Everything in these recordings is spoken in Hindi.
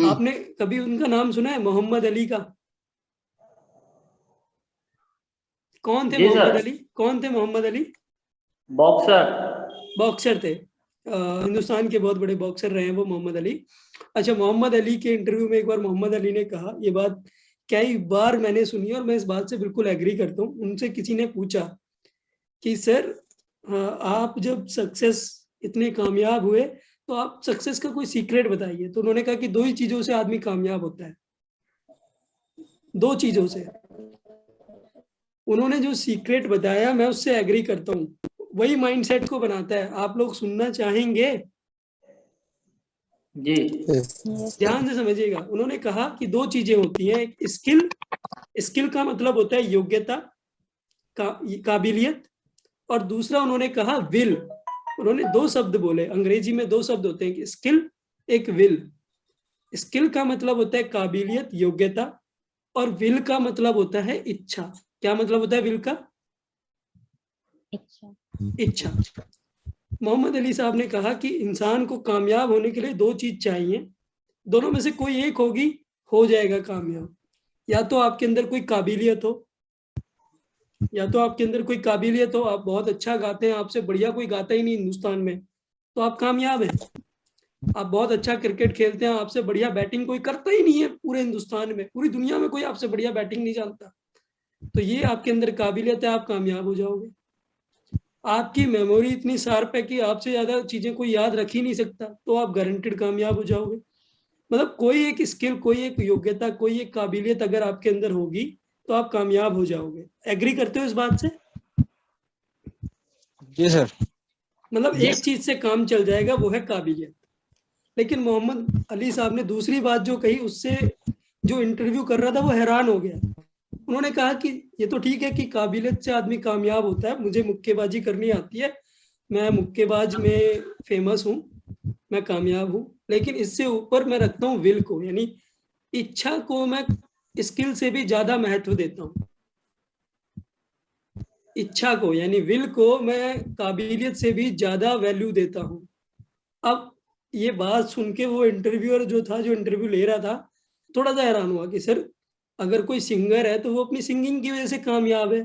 आपने कभी उनका नाम सुना है, मोहम्मद अली का? कौन थे जी मोहम्मद सर। अली? कौन थे मोहम्मद अली? बॉक्सर। बॉक्सर थे। हिंदुस्तान के बहुत बड़े बॉक्सर रहे हैं वो मोहम्मद अली। अच्छा, मोहम्मद अली के इंटरव्यू में एक बार मोहम्मद अली ने कहा, ये बात कई बार मैंने सुनी और मैं इस बात से बिल्कुल एग्री करता हूँ। उनसे किसी ने पूछा कि सर, आप जब सक्सेस इतने कामयाब हुए तो आप सक्सेस का कोई सीक्रेट बताइए। तो उन्होंने कहा कि दो ही चीजों से आदमी कामयाब होता है, दो चीजों से। उन्होंने जो सीक्रेट बताया मैं उससे एग्री करता हूँ। वही माइंडसेट को बनाता है। आप लोग सुनना चाहेंगे? जी। ध्यान से समझिएगा। उन्होंने कहा कि दो चीजें होती हैं, एक स्किल, स्किल का मतलब होता है योग्यता, काबिलियत, और दूसरा उन्होंने कहा विल। उन्होंने दो शब्द बोले, अंग्रेजी में दो शब्द होते हैं, स्किल, एक विल। स्किल का मतलब होता है काबिलियत, योग्यता, और विल का मतलब होता है इच्छा। क्या मतलब होता है विल का? इच्छा। मोहम्मद अली साहब ने कहा कि इंसान को कामयाब होने के लिए दो चीज चाहिए, दोनों में से कोई एक होगी, हो जाएगा कामयाब। या तो आपके अंदर कोई काबिलियत हो, या तो आपके अंदर कोई काबिलियत हो, आप बहुत अच्छा गाते हैं, आपसे बढ़िया कोई गाता ही नहीं हिंदुस्तान में, तो आप कामयाब हैं। आप बहुत अच्छा क्रिकेट खेलते हैं, आपसे बढ़िया बैटिंग कोई करता ही नहीं है पूरे हिंदुस्तान में, पूरी दुनिया में कोई आपसे बढ़िया बैटिंग नहीं जानता, तो ये आपके अंदर काबिलियत है, आप कामयाब हो जाओगे। आपकी मेमोरी इतनी शार्प है कि आपसे ज्यादा चीजें कोई याद रख ही नहीं सकता, तो आप गारंटेड कामयाब हो जाओगे। मतलब कोई एक स्किल, कोई एक योग्यता, कोई एक काबिलियत अगर आपके अंदर होगी तो आप कामयाब हो जाओगे। एग्री करते हो इस बात से? जी सर। मतलब एक चीज से काम चल जाएगा, वो है काबिलियत। लेकिन मोहम्मद अली साहब ने दूसरी बात जो कही, उससे जो इंटरव्यू कर रहा था वो हैरान हो गया। उन्होंने कहा कि ये तो ठीक है कि काबिलियत से आदमी कामयाब होता है, मुझे मुक्केबाजी करनी आती है, मैं मुक्केबाज में फेमस हूँ, मैं कामयाब हूँ, लेकिन इससे ऊपर मैं रखता हूँ विल को, यानी इच्छा को मैं स्किल से भी ज्यादा महत्व देता हूँ। इच्छा को यानी विल को मैं काबिलियत से भी ज्यादा वैल्यू देता हूँ। अब ये बात सुन के वो इंटरव्यूअर जो था, जो इंटरव्यू ले रहा था, थोड़ा सा हैरान हुआ कि सर, अगर कोई सिंगर है तो वो अपनी सिंगिंग की वजह से कामयाब है,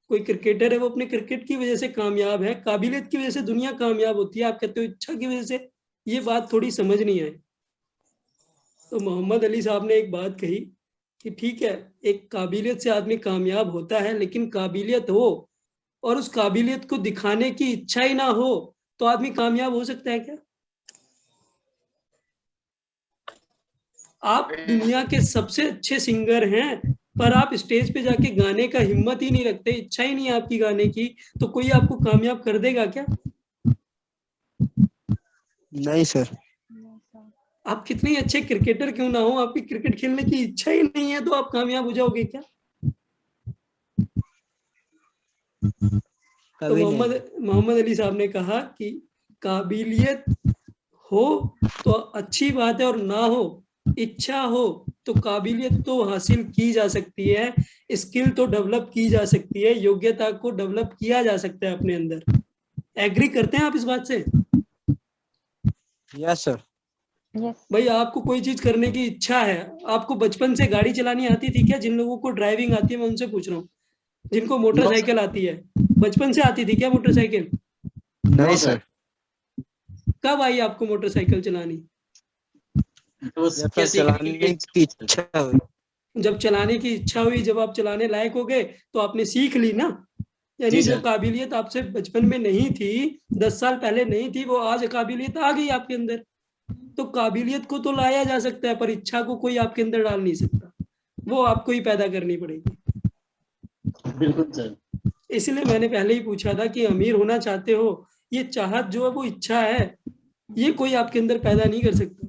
कोई क्रिकेटर है वो अपने क्रिकेट की वजह से कामयाब है, काबिलियत की वजह से दुनिया कामयाब होती है, आप कहते हो इच्छा की वजह से? ये बात थोड़ी समझ नहीं आई। तो मोहम्मद अली साहब ने एक बात कही कि ठीक है, एक काबिलियत से आदमी कामयाब होता है, लेकिन काबिलियत हो और उस काबिलियत को दिखाने की इच्छा ही ना हो तो आदमी कामयाब हो सकता है क्या? आप दुनिया के सबसे अच्छे सिंगर हैं, पर आप स्टेज पे जाके गाने का हिम्मत ही नहीं रखते, इच्छा ही नहीं है आपकी गाने की, तो कोई आपको कामयाब कर देगा क्या? नहीं सर। आप कितने अच्छे क्रिकेटर क्यों ना हो, आपकी क्रिकेट खेलने की इच्छा ही नहीं है तो आप कामयाब हो जाओगे क्या? तो कभी नहीं। मोहम्मद मोहम्मद अली साहब ने कहा कि काबिलियत हो तो अच्छी बात है, और ना हो, इच्छा हो, तो काबिलियत तो हासिल की जा सकती है, स्किल तो डेवलप की जा सकती है, योग्यता को डेवलप किया जा सकता है अपने अंदर। एग्री करते हैं आप इस बात से? Yes sir. भाई, आपको कोई चीज करने की इच्छा है, आपको बचपन से गाड़ी चलानी आती थी क्या? जिन लोगों को ड्राइविंग आती है मैं उनसे पूछ रहा हूँ, जिनको नो मोटरसाइकिल सर। आती है, बचपन से आती थी क्या मोटरसाइकिल? नो नहीं सर। सर। कब आई आपको मोटरसाइकिल चलानी? तो जब क्या तक सीखने के चलाने की लिए? इच्छा हुई। जब चलाने की इच्छा हुई, जब आप चलाने लायक हो गए तो आपने सीख ली ना। जी यानी जो सर। काबिलियत आपसे बचपन में नहीं थी, 10 साल पहले नहीं थी, वो आज काबिलियत आ गई आपके अंदर। तो काबिलियत को तो लाया जा सकता है, पर इच्छा को कोई आपके अंदर डाल नहीं सकता, वो आपको ही पैदा करनी पड़ेगी। बिल्कुल सर। इसलिए मैंने पहले ही पूछा था कि अमीर होना चाहते हो, ये चाहत जो है वो इच्छा है, ये कोई आपके अंदर पैदा नहीं कर सकता।